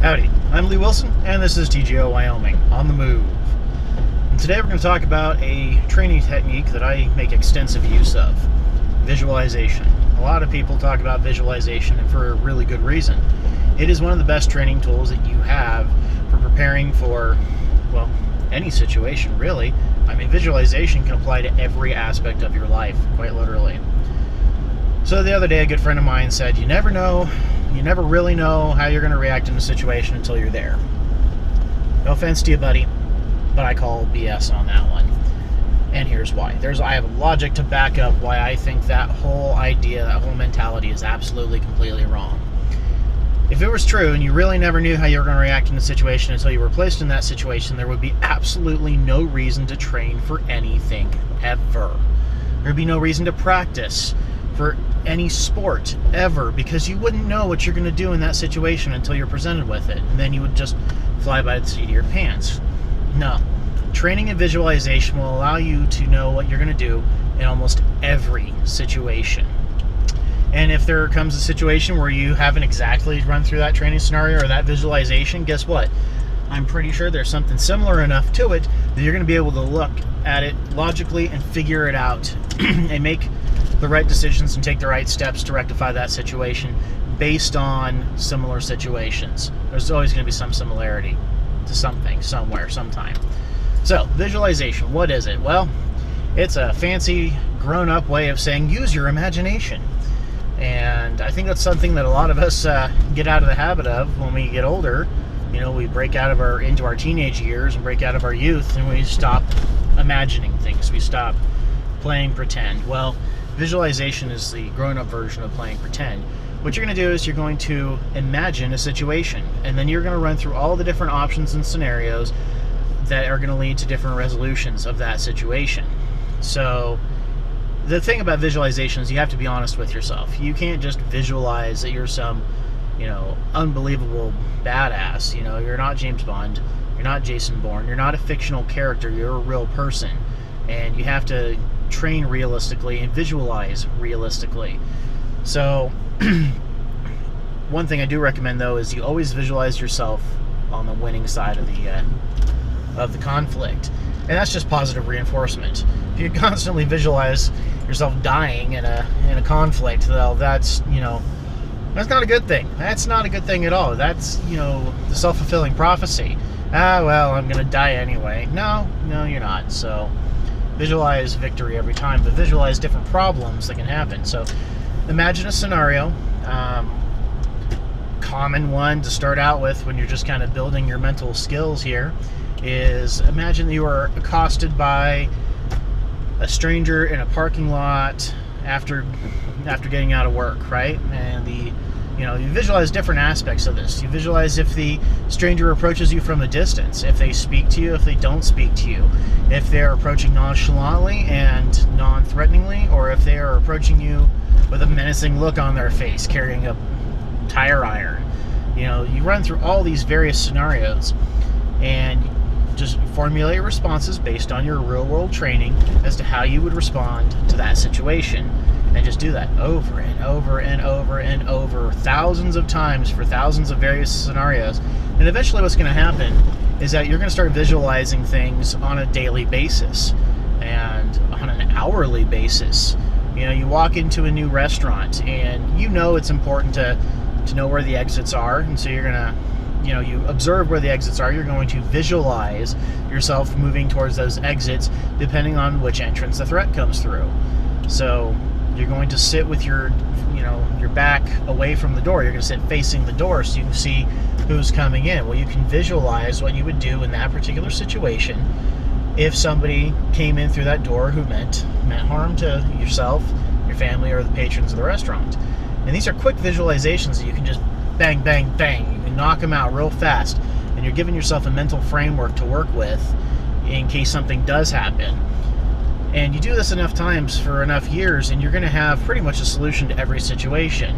Howdy, I'm Lee Wilson, and this is TGO Wyoming on the move. And today we're going to talk about a training technique that I make extensive use of, visualization. A lot of people talk about visualization, and for a really good reason. It is one of the best training tools that you have for preparing for, well, any situation, really. I mean, visualization can apply to every aspect of your life, quite literally. So the other day, a good friend of mine said, you never really know how you're going to react in a situation until you're there. No offense to you, buddy, but I call BS on that one. And here's why. I have logic to back up why I think that whole idea, that whole mentality is absolutely, completely wrong. If it was true and you really never knew how you were going to react in a situation until you were placed in that situation, there would be absolutely no reason to train for anything ever. There would be no reason to practice for any sport ever, because you wouldn't know what you're going to do in that situation until you're presented with it, and then you would just fly by the seat of your pants. No. Training and visualization will allow you to know what you're going to do in almost every situation. And if there comes a situation where you haven't exactly run through that training scenario or that visualization, guess what? I'm pretty sure there's something similar enough to it that you're going to be able to look at it logically and figure it out and make the right decisions and take the right steps to rectify that situation based on similar situations. There's always going to be some similarity to something, somewhere, sometime. So, visualization, what is it? Well, it's a fancy, grown-up way of saying use your imagination. And I think that's something that a lot of us get out of the habit of when we get older. You know, we break out of into our teenage years and break out of our youth, and we stop imagining things. We stop playing pretend. Well, visualization is the grown-up version of playing pretend. What you're going to do is you're going to imagine a situation, and then you're going to run through all the different options and scenarios that are going to lead to different resolutions of that situation. So the thing about visualization is you have to be honest with yourself. You can't just visualize that you're some, unbelievable badass. You're not James Bond, you're not Jason Bourne, you're not a fictional character, you're a real person. And you have to train realistically and visualize realistically. So one thing I do recommend, though, is you always visualize yourself on the winning side of the conflict, and that's just positive reinforcement. If you constantly visualize yourself dying in a conflict, well, that's not a good thing. That's not a good thing at all. That's the self-fulfilling prophecy. Well, I'm gonna die anyway. No, you're not. So visualize victory every time, but visualize different problems that can happen. So imagine a scenario. Common one to start out with when you're just kind of building your mental skills here is imagine that you are accosted by a stranger in a parking lot after getting out of work, right? And you visualize different aspects of this. You visualize if the stranger approaches you from a distance, if they speak to you, if they don't speak to you, if they're approaching nonchalantly and non-threateningly, or if they are approaching you with a menacing look on their face, carrying a tire iron. You run through all these various scenarios and just formulate responses based on your real-world training as to how you would respond to that situation. And just do that over and over and over and over, thousands of times for thousands of various scenarios. And eventually what's going to happen is that you're going to start visualizing things on a daily basis and on an hourly basis. You walk into a new restaurant and it's important to know where the exits are, and so you're going to you observe where the exits are. You're going to visualize yourself moving towards those exits depending on which entrance the threat comes through. So you're going to sit with your back away from the door. You're going to sit facing the door so you can see who's coming in. Well, you can visualize what you would do in that particular situation if somebody came in through that door who meant harm to yourself, your family, or the patrons of the restaurant. And these are quick visualizations that you can just bang, bang, bang. You can knock them out real fast, and you're giving yourself a mental framework to work with in case something does happen. And you do this enough times for enough years, and you're going to have pretty much a solution to every situation.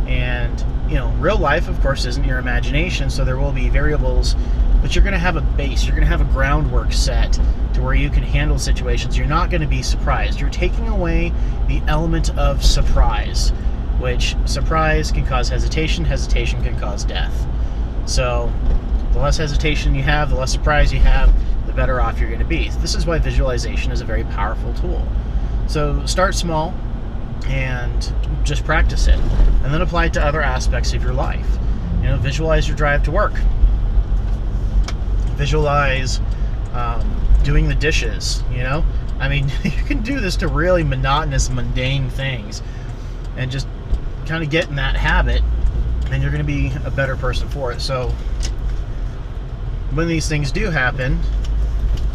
And real life, of course, isn't your imagination, so there will be variables, but you're going to have a base, you're going to have a groundwork set to where you can handle situations. You're not going to be surprised. You're taking away the element of surprise, which surprise can cause hesitation, hesitation can cause death. So the less hesitation you have, the less surprise you have, the better off you're going to be. This is why visualization is a very powerful tool. So start small and just practice it, and then apply it to other aspects of your life. You know, visualize your drive to work. Visualize doing the dishes, you know? I mean, you can do this to really monotonous, mundane things and just kind of get in that habit, and you're going to be a better person for it. So when these things do happen,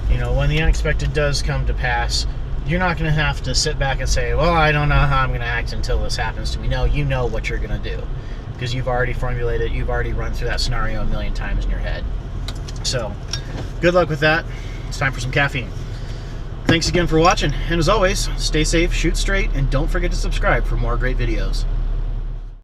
you know, when the unexpected does come to pass, you're not going to have to sit back and say, well, I don't know how I'm going to act until this happens to me. No, you know what you're going to do because you've already formulated it. You've already run through that scenario a million times in your head. So good luck with that. It's time for some caffeine. Thanks again for watching, and as always, stay safe, shoot straight, and don't forget to subscribe for more great videos.